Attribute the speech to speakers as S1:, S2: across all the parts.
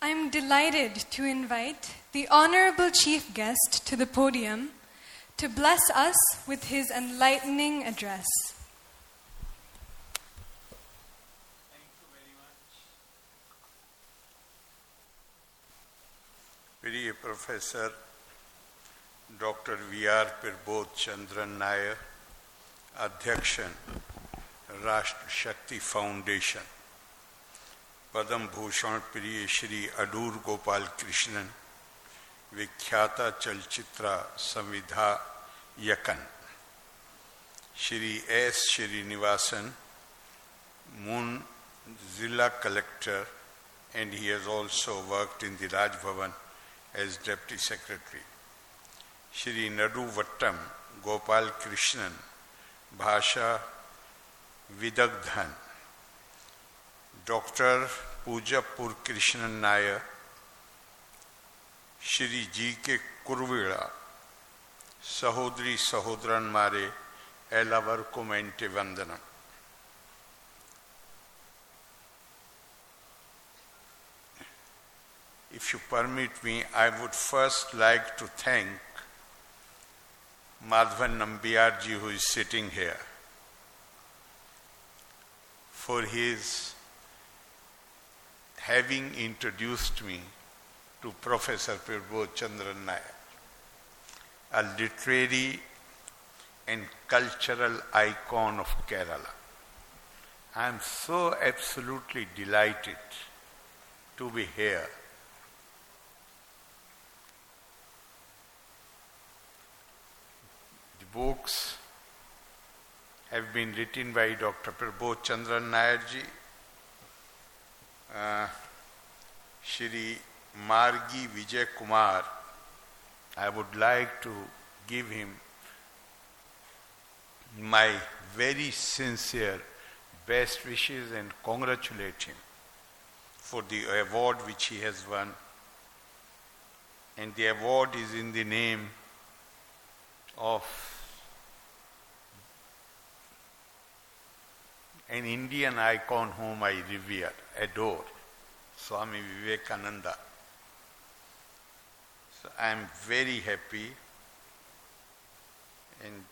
S1: I'm delighted to invite the Honorable Chief Guest to the podium to bless us with his enlightening address.
S2: Thank you very much. Very Professor Dr. V.R. Prabodhachandran Nayar, Adhyakshan, Rashtra Shakti Foundation, Padam Bhushan Priya Shri Adur Gopal Krishnan, Vikhyata Chalchitra Samvidha Yakan, Shri S. Srinivasan, Moon Zilla Collector, and he has also worked in the Raj Bhavan as Deputy Secretary. Shri Nadu Vattam Gopal Krishnan, Bhasha Vidagdhan, Dr. Pujapur Krishnan Nayar, Shri G.K. Kurvila, Sahodri Sahodran Mare, Elavarkum Ente Vandanam. If you permit me, I would first like to thank Madhavan Nambiyarji, who is sitting here, for his having introduced me to Professor Prabodhachandran Nayar, a literary and cultural icon of Kerala. I am so absolutely delighted to be here. The books have been written by Dr. Prabodhachandran Nayar ji, Shri Margi Vijay Kumar. I would like to give him my very sincere best wishes and congratulate him for the award which he has won. And the award is in the name of an Indian icon whom I revere, adore, Swami Vivekananda. So I am very happy and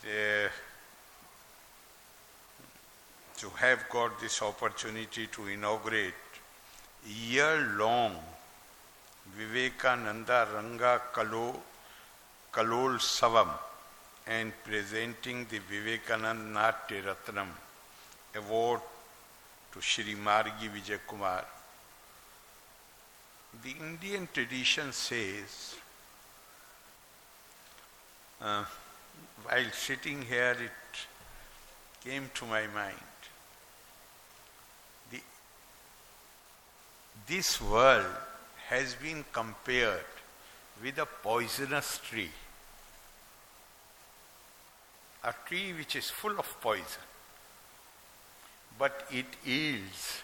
S2: to have got this opportunity to inaugurate a year-long Vivekananda Ranga Kalol Savam and presenting the Vivekananda Natya Ratnam award to Shri Margi Vijay Kumar. The Indian tradition says, while sitting here it came to my mind, this world has been compared with a poisonous tree, a tree which is full of poison, but it yields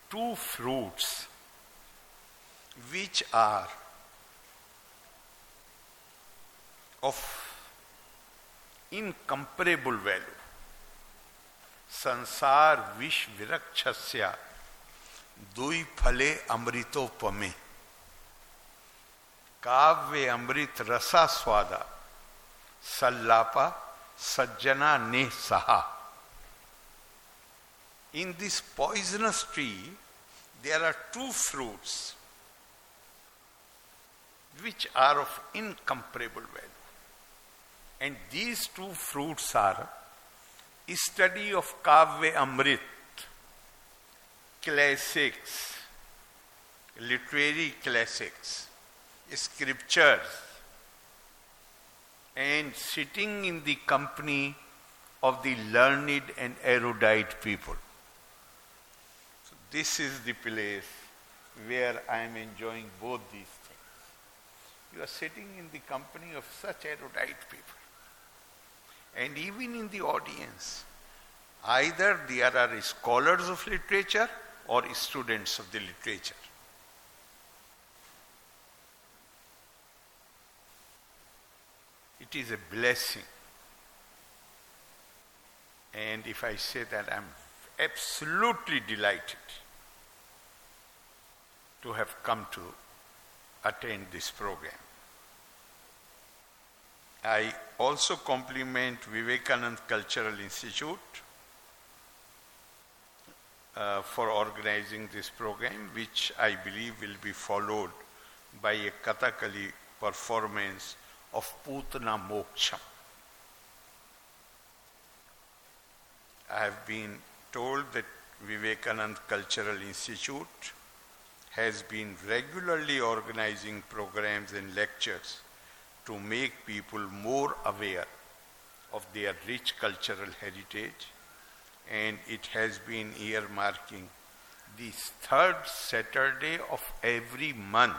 S2: two fruits which are of incomparable value. Sansar vish virakshasya dui phale amritopame kavve amrit rasa swada sallapa sajjana ne saha. In this poisonous tree, there are two fruits which are of incomparable value. And these two fruits are study of Kavya Amrit, classics, literary classics, scriptures, and sitting in the company of the learned and erudite people. So this is the place where I am enjoying both these things. You are sitting in the company of such erudite people. And even in the audience, either there are scholars of literature or students of the literature. It is a blessing. And if I say that, I am absolutely delighted to have come to attend this program. I also compliment Vivekananda Cultural Institute for organizing this program, which I believe will be followed by a Kathakali performance of Putana Moksham. I have been told that Vivekananda Cultural Institute has been regularly organizing programs and lectures to make people more aware of their rich cultural heritage, and it has been earmarking the third Saturday of every month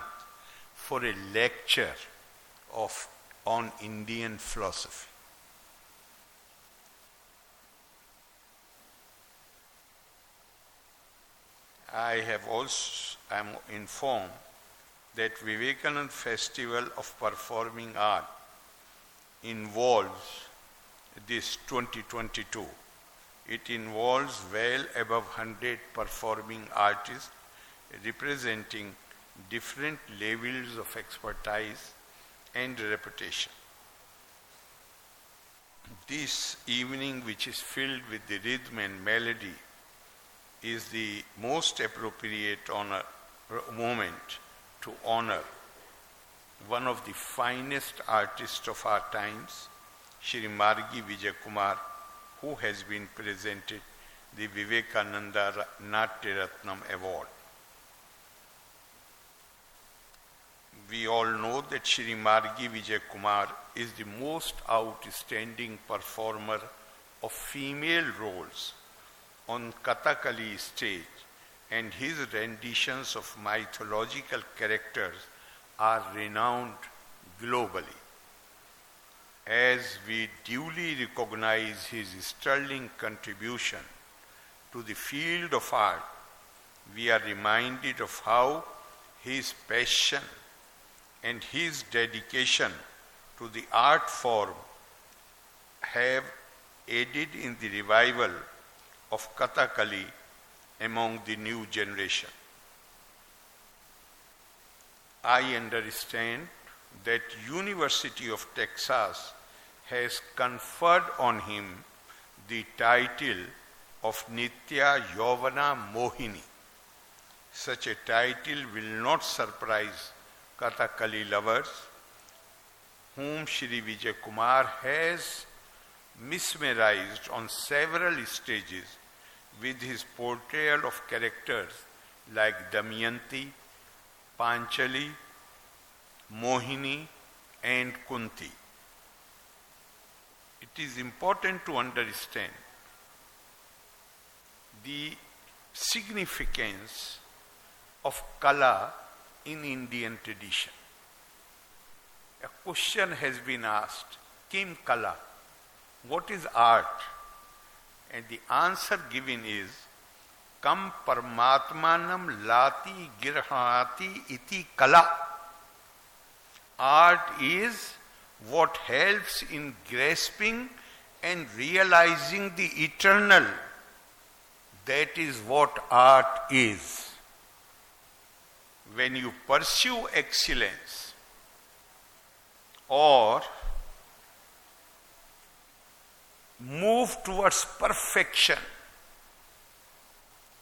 S2: for a lecture on Indian philosophy. I am informed that Vivekananda Festival of Performing Art involves this 2022. It involves well above 100 performing artists representing different levels of expertise and reputation. This evening, which is filled with the rhythm and melody, is the most appropriate moment to honor one of the finest artists of our times, Shri Margi Vijay Kumar, who has been presented the Vivekananda Natya Ratnam Award. We all know that Shri Margi Vijay Kumar is the most outstanding performer of female roles on Kathakali stage, and his renditions of mythological characters are renowned globally. As we duly recognize his sterling contribution to the field of art, we are reminded of how his passion and his dedication to the art form have aided in the revival of Kathakali among the new generation. I understand that University of Texas has conferred on him the title of Nitya Yovana Mohini. Such a title will not surprise Kathakali lovers, whom Shri Vijay Kumar has mesmerized on several stages with his portrayal of characters like Damayanti, Panchali, Mohini, and Kunti. It is important to understand the significance of Kala in Indian tradition. A question has been asked, Kim Kala? What is art? And the answer given is, Kam Paramatmanam Lati Girhati Iti Kala. Art is what helps in grasping and realizing the eternal. That is what art is. When you pursue excellence or move towards perfection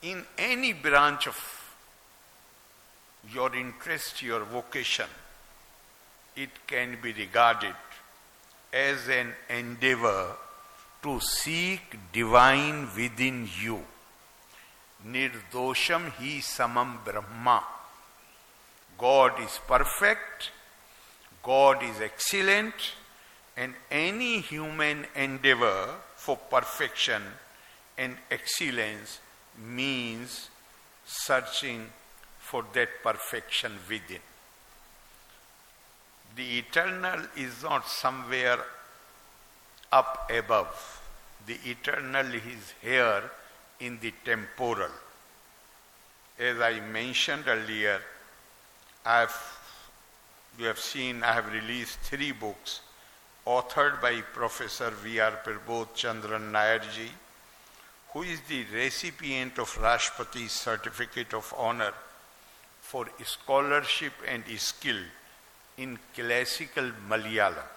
S2: in any branch of your interest, your vocation, it can be regarded as an endeavor to seek divine within you. Nirdosham hi samam brahma. God is perfect, God is excellent, and any human endeavor for perfection and excellence means searching for that perfection within. The eternal is not somewhere up above. The eternal is here in the temporal. As I mentioned earlier, you have seen I have released 3 books authored by Professor V.R. Prabodhachandran Nayar ji, who is the recipient of Rashtrapati's Certificate of Honor for scholarship and skill in classical Malayalam.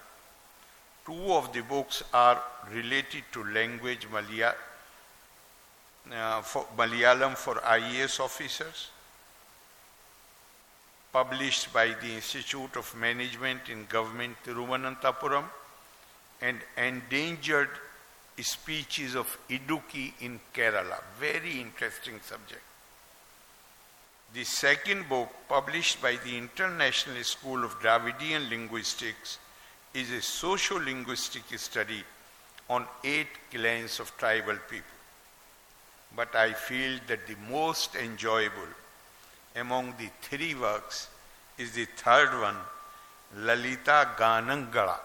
S2: Two of the books are related to language Malayalam for IAS officers, published by the Institute of Management in Government Thiruvananthapuram, and Endangered Species of Idukki in Kerala. Very interesting subject. The second book, published by the International School of Dravidian Linguistics, is a sociolinguistic study on 8 clans of tribal people. But I feel that the most enjoyable among the 3 works is the third one, Lalithaganangal,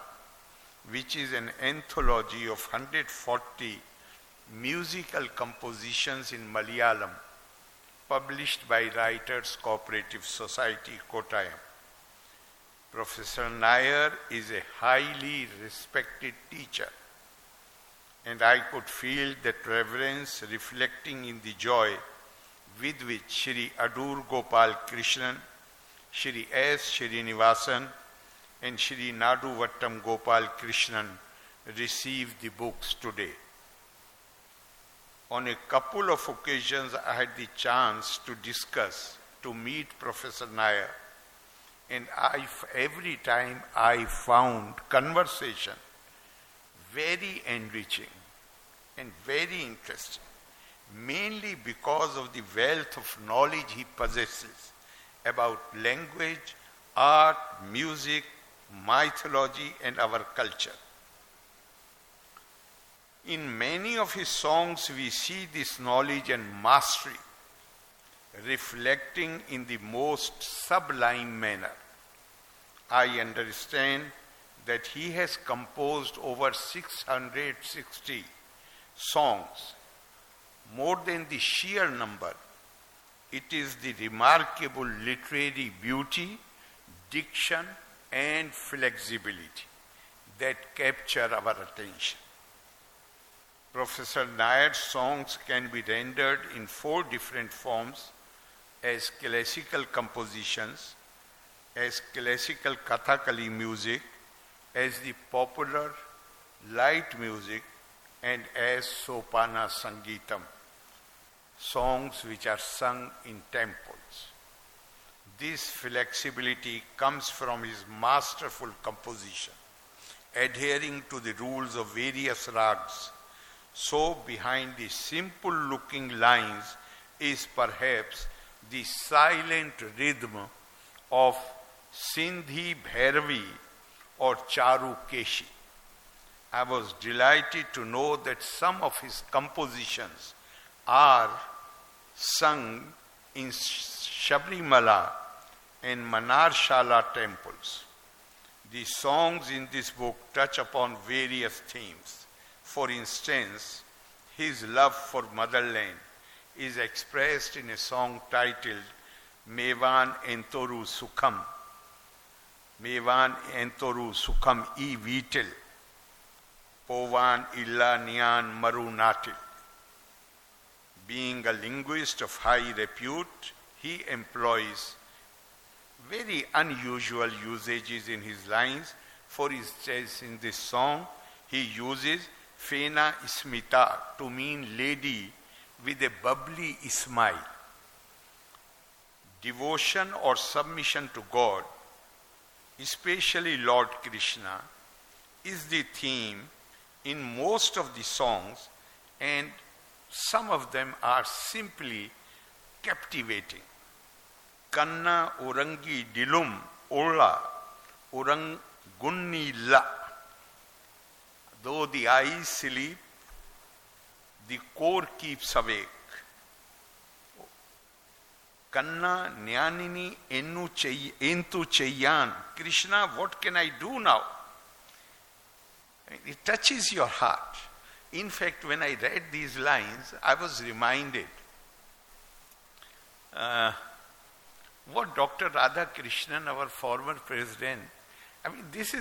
S2: which is an anthology of 140 musical compositions in Malayalam, published by Writers Cooperative Society, lKottayam. Professor Nayar is a highly respected teacher, and I could feel that reverence reflecting in the joy with which Shri Adur Gopal Krishnan, Shri S. Srinivasan, and Shri Nadu Vattam Gopal Krishnan received the books today. On a couple of occasions, I had the chance to meet Professor Nayar, and every time I found conversation very enriching and very interesting, mainly because of the wealth of knowledge he possesses about language, art, music, mythology, and our culture. In many of his songs, we see this knowledge and mastery reflecting in the most sublime manner. I understand that he has composed over 660 songs. More than the sheer number, it is the remarkable literary beauty, diction, and flexibility that capture our attention. Professor Nayar's songs can be rendered in 4 different forms: as classical compositions, as classical Kathakali music, as the popular light music, and as Sopana Sangeetam, songs which are sung in temples. This flexibility comes from his masterful composition, adhering to the rules of various rags. So behind the simple-looking lines is perhaps the silent rhythm of Sindhi Bhairavi or Charu Keshi. I was delighted to know that some of his compositions are sung in Shabrimala and Manarshala temples. The songs in this book touch upon various themes. For instance, his love for motherland is expressed in a song titled Mevan Entoru Sukham. Mevan Entoru Sukham I Vitil. Povan Illa Nyan Maru Natil. Being a linguist of high repute, he employs very unusual usages in his lines. For instance, in this song, he uses Fena Ismita to mean lady with a bubbly smile. Devotion or submission to God, especially Lord Krishna, is the theme in most of the songs, and some of them are simply captivating. Kanna Urangi Dilum Ola Urang Gunni La. Though the eyes sleep, the core keeps awake. Kanna Nyanini Entu Chayan. Krishna, what can I do now? It touches your heart. In fact, when I read these lines, I was reminded what Dr. Radha Krishnan, our former president, this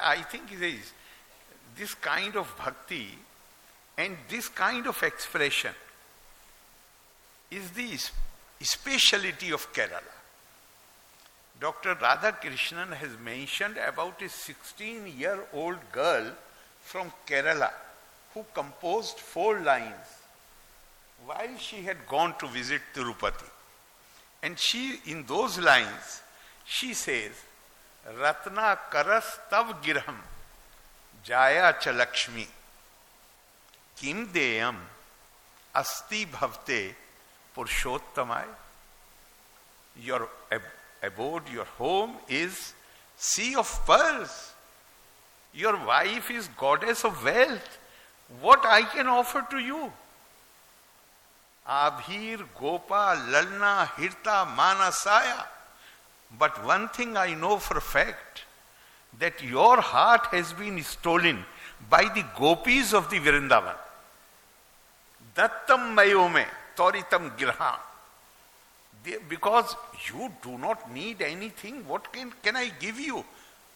S2: I think is this kind of bhakti and this kind of expression is the speciality of Kerala. Dr. Radhakrishnan has mentioned about a 16-year-old girl from Kerala who composed 4 lines while she had gone to visit Tirupati. And she, in those lines, she says, Ratna karas tav girham jaya cha lakshmi kim deyam asti bhavte purushottamai. Your abode, your home is sea of pearls. Your wife is goddess of wealth. What I can offer to you? Abhir, Gopa, Lalna, Hirta, Manasaya. But one thing I know for a fact, that your heart has been stolen by the gopis of the Vrindavan. Dattam mayome toritam girha. Because you do not need anything, what can I give you?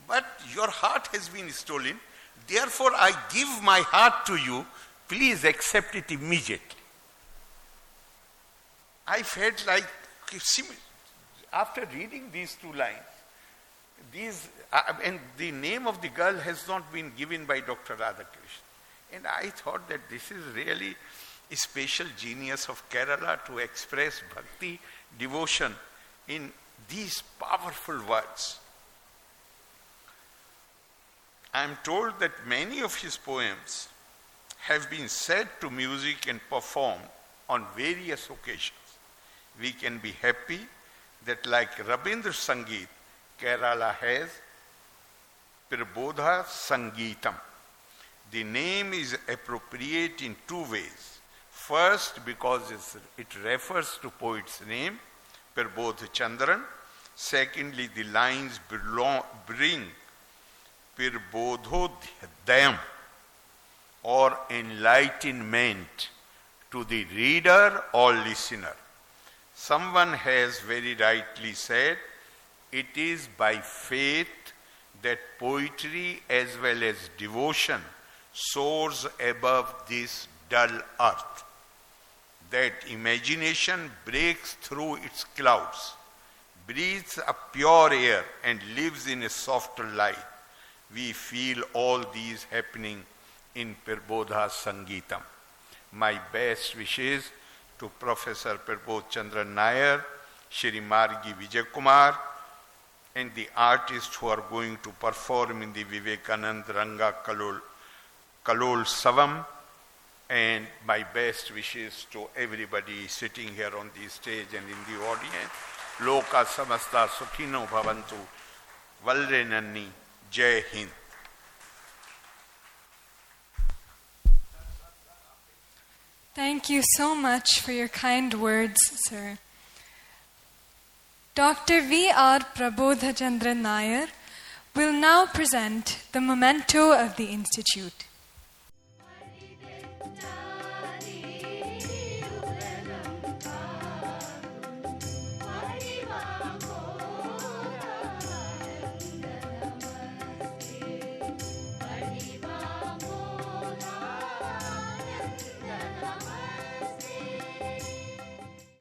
S2: But your heart has been stolen. Therefore I give my heart to you. Please accept it immediately. I felt like, after reading these 2 lines, and the name of the girl has not been given by Dr. Radhakrishnan. And I thought that this is really a special genius of Kerala to express bhakti, devotion in these powerful words. I am told that many of his poems have been set to music and performed on various occasions. We can be happy that like Rabindra Sangeet, Kerala has Prabodha Sangeetam. The name is appropriate in 2 ways. First, because it refers to poet's name, Prabodhachandran. Secondly, the lines bring Prabodhachandran or enlightenment to the reader or listener. Someone has very rightly said, it is by faith that poetry as well as devotion soars above this dull earth. That imagination breaks through its clouds, breathes a pure air and lives in a softer light. We feel all these happening in Prabodha Sangeetam. My best wishes to Professor Prabodhachandran Nayar, Shri Margi Vijay Kumar, and the artists who are going to perform in the Vivekanand Ranga Kalol Savam, and my best wishes to everybody sitting here on the stage and in the audience. Loka samasta sukhino bhavantu. Valre nanni. Jai Hind.
S1: Thank you so much for your kind words, sir. Dr. V.R. Prabodhachandran Nayar will now present the memento of the Institute.